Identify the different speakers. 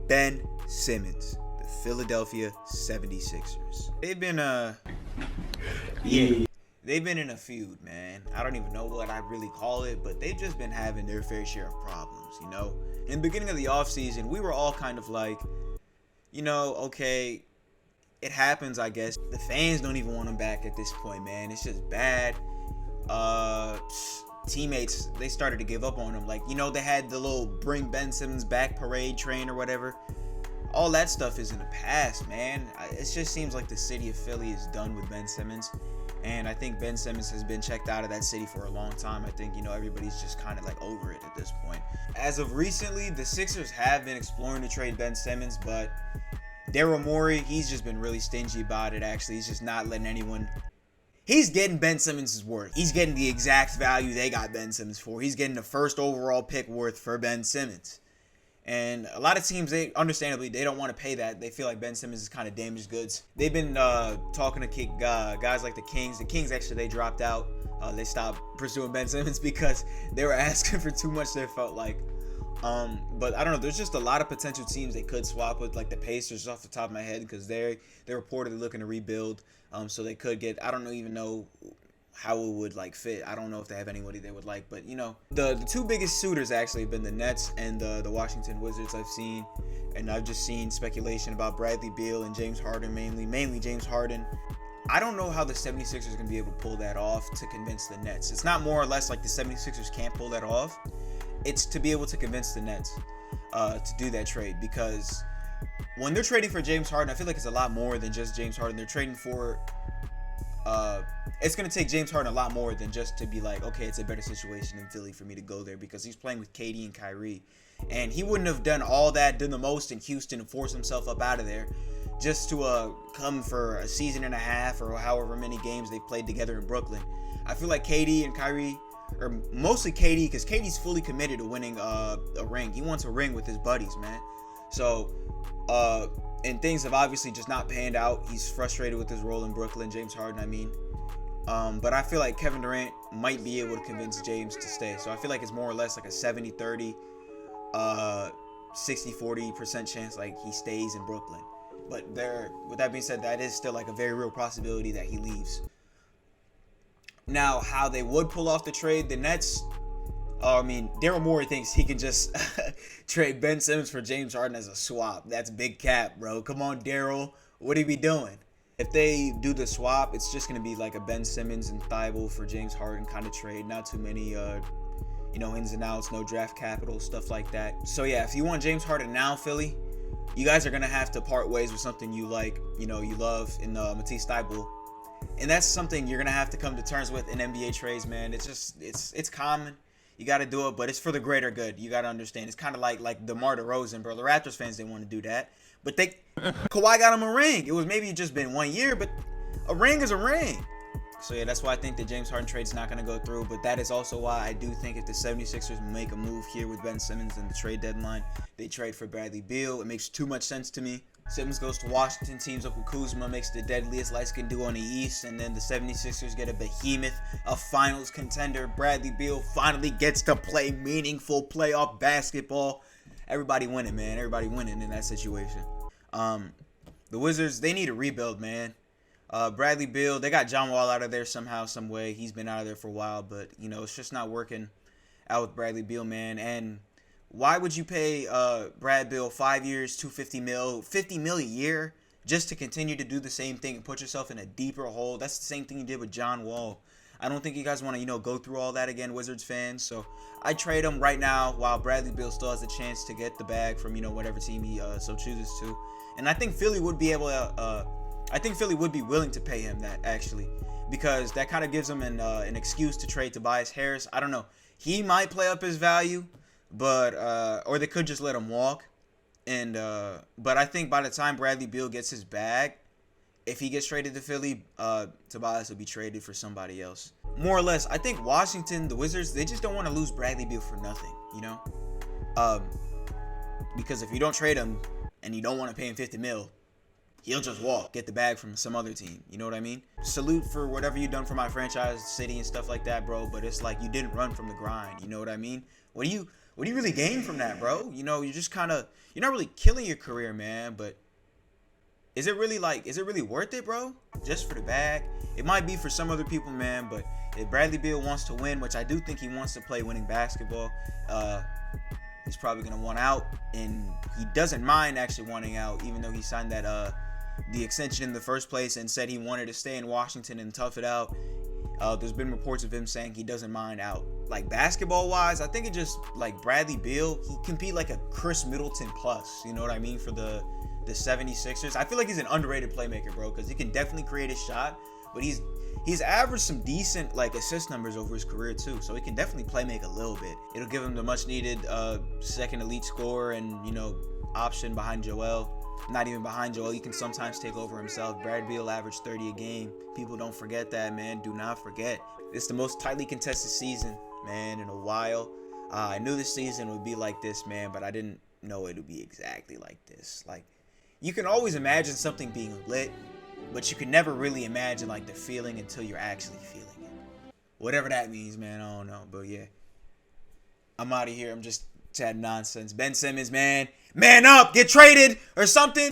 Speaker 1: Ben Simmons, the Philadelphia 76ers. They've been they've been in a feud, man. I don't even know what I really call it, but they've just been having their fair share of problems, you know? In the beginning of the offseason, we were all kind of like, you know, okay, it happens, I guess. The fans don't even want him back at this point, man. It's just bad. Teammates, they started to give up on him. Like, you know, they had the little bring Ben Simmons back parade train or whatever. All that stuff is in the past, man. It just seems like the city of Philly is done with Ben Simmons. And I think Ben Simmons has been checked out of that city for a long time. I think, you know, everybody's just kind of like over it at this point. As of recently, the Sixers have been exploring to trade Ben Simmons, but Daryl Morey, he's just been really stingy about it, actually. He's just not letting anyone... He's getting Ben Simmons' worth. He's getting the exact value they got Ben Simmons for. He's getting the first overall pick worth for Ben Simmons. And a lot of teams, they understandably, they don't want to pay that. They feel like Ben Simmons is kind of damaged goods. They've been talking to guys like the Kings. The Kings, actually, they dropped out. They stopped pursuing Ben Simmons because they were asking for too much, they felt like. But I don't know. There's just a lot of potential teams they could swap with, like the Pacers off the top of my head, because they're reportedly looking to rebuild. So they could get, I don't even know how it would like fit. I don't know if they have anybody they would like, but you know, the two biggest suitors actually have been the Nets and the Washington Wizards. I've seen, and I've just seen speculation about Bradley Beal and James Harden, mainly James Harden. I don't know how the 76ers are going to be able to pull that off to convince the Nets. It's not more or less like the 76ers can't pull that off. It's to be able to convince the Nets to do that trade, because when they're trading for James Harden, I feel like it's a lot more than just James Harden. They're trading for it's going to take James Harden a lot more than just to be like, okay, it's a better situation in Philly for me to go there, because he's playing with KD and Kyrie. And he wouldn't have done the most in Houston and force himself up out of there just to come for a season and a half or however many games they've played together in Brooklyn. I feel like KD and Kyrie, or mostly KD, because KD's fully committed to winning a ring. He wants a ring with his buddies, man. So, and things have obviously just not panned out. He's frustrated with his role in Brooklyn, James Harden, I mean. But I feel like Kevin Durant might be able to convince James to stay. So I feel like it's more or less like a 70-30, 60-40% chance like he stays in Brooklyn. But with that being said, that is still like a very real possibility that he leaves. Now, how they would pull off the trade, the Nets, Daryl Morey thinks he can just trade Ben Simmons for James Harden as a swap. That's big cap, bro. Come on, Daryl. What are we doing? If they do the swap, it's just going to be like a Ben Simmons and Thibault for James Harden kind of trade. Not too many, ins and outs, no draft capital, stuff like that. So, yeah, if you want James Harden now, Philly, you guys are going to have to part ways with something you like, you love in Matisse Thybulle. And that's something you're going to have to come to terms with in NBA trades, man. It's common. You got to do it, but it's for the greater good. You got to understand. It's kind of like DeMar DeRozan, bro. The Raptors fans didn't want to do that. But Kawhi got him a ring. It was maybe just been 1 year, but a ring is a ring. So, yeah, that's why I think the James Harden trade's not going to go through. But that is also why I do think if the 76ers make a move here with Ben Simmons in the trade deadline, they trade for Bradley Beal. It makes too much sense to me. Simmons goes to Washington, teams up with Kuzma, makes the deadliest light-skinned duo on the East, and then the 76ers get a behemoth, a finals contender. Bradley Beal finally gets to play meaningful playoff basketball. Everybody winning, man. Everybody winning in that situation. The Wizards, they need a rebuild, man. Bradley Beal, they got John Wall out of there somehow, some way. He's been out of there for a while, but, it's just not working out with Bradley Beal, man. And why would you pay Brad Beal 5 years, $50 million a year just to continue to do the same thing and put yourself in a deeper hole? That's the same thing you did with John Wall. I don't think you guys want to, go through all that again, Wizards fans. So I trade him right now while Bradley Beal still has a chance to get the bag from, whatever team he so chooses to. And I think Philly would be able to, Philly would be willing to pay him that, actually, because that kind of gives him an excuse to trade Tobias Harris. I don't know. He might play up his value, but or they could just let him walk. And but I think by the time Bradley Beal gets his bag, if he gets traded to Philly, Tobias will be traded for somebody else. More or less, I think Washington, the Wizards, they just don't want to lose Bradley Beal for nothing, because if you don't trade him and you don't want to pay him $50 million, he'll just walk, get the bag from some other team. You know what I mean? Salute for whatever you've done for my franchise, city, and stuff like that, bro. But it's like you didn't run from the grind. You know what I mean? What what do you really gain from that, bro? You know, you're not really killing your career, man, but is it really worth it, bro? Just for the bag? It might be for some other people, man, but if Bradley Beal wants to win, which I do think he wants to play winning basketball, he's probably going to want out, and he doesn't mind actually wanting out, even though he signed that the extension in the first place and said he wanted to stay in Washington and tough it out. There's been reports of him saying he doesn't mind out. Like, basketball-wise, I think it just, like, Bradley Beal, he can be like a Chris Middleton plus, you know what I mean, for the 76ers. I feel like he's an underrated playmaker, bro, because he can definitely create a shot, but he's averaged some decent, like, assist numbers over his career, too, so he can definitely play make a little bit. It'll give him the much-needed second elite scorer and, you know, option behind Joel. Not even behind Joel, he can sometimes take over himself. Brad Beal averaged 30 a game. People don't forget that, man. Do not forget. It's the most tightly contested season, man, in a while. I knew this season would be like this, man, but I didn't know it would be exactly like this. Like, you can always imagine something being lit, but you can never really imagine, like, the feeling until you're actually feeling it. Whatever that means, man, I don't know. But, yeah, I'm out of here. I'm just chatting nonsense. Ben Simmons, man up, get traded or something.